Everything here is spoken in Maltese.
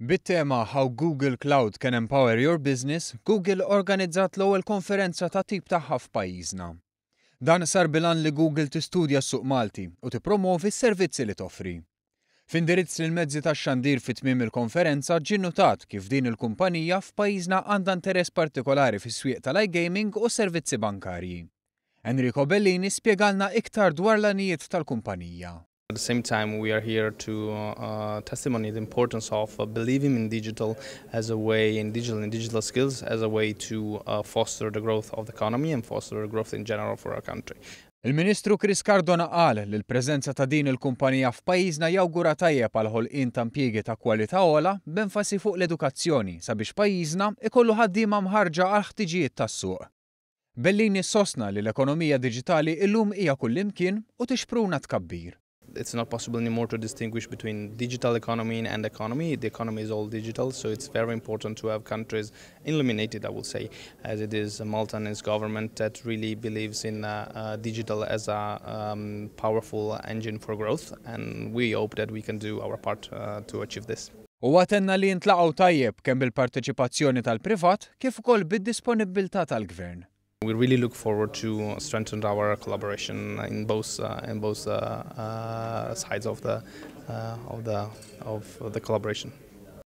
Bit-tema How Google Cloud Can Empower Your Business, Google organizzat l-ewwel konferenza ta' tip tagħha f'pajjiżna. Dan sar bilan li Google tistudja s-suq Malti u tippromovi s-servizzi li toffri. F'indirizz lil mezzi tax-xandir fi tmiem il-konferenza ġie notat kif din il-kumpanija f'pajjiżna għandha interess partikolari fis-swieq tal-iGaming u servizzi bankarji. Enrico Bellini spjegalna iktar dwar l-għanijiet tal-kumpanija. At the same time, we are here to testimony the importance of believing in digital as a way, in digital skills as a way to foster the growth of the economy and foster the growth in general for our country. Il-Ministru Chris Cardona qal li l-preżenza ta' din il-kumpanija f'pajjiżna jawgura tajjeb għal ħolqien ta' impjiegi ta' kwalità ogħla b'enfasi fuq l-edukazzjoni sabiex pajjiżna ikollu ħaddiema mħarġa għal ħtiġijiet tas-suq. Bellini sostna li l-ekonomija diġitali illum hija kullimkien u tixpruna tkabbir. It's not possible anymore to distinguish between digital economy and economy. The economy is all digital, so it's very important to have countries illuminated, I would say, as it is Malta and its government that really believes in digital as a powerful engine for growth, and we hope that we can do our part to achieve this. U għatenna li jintlaqgħu tajjeb kemm bil-parteċipazzjoni tal-privat kif ukoll bid-disponibilità tal-gvern. We really look forward to strengthen our collaboration in both sides of the collaboration.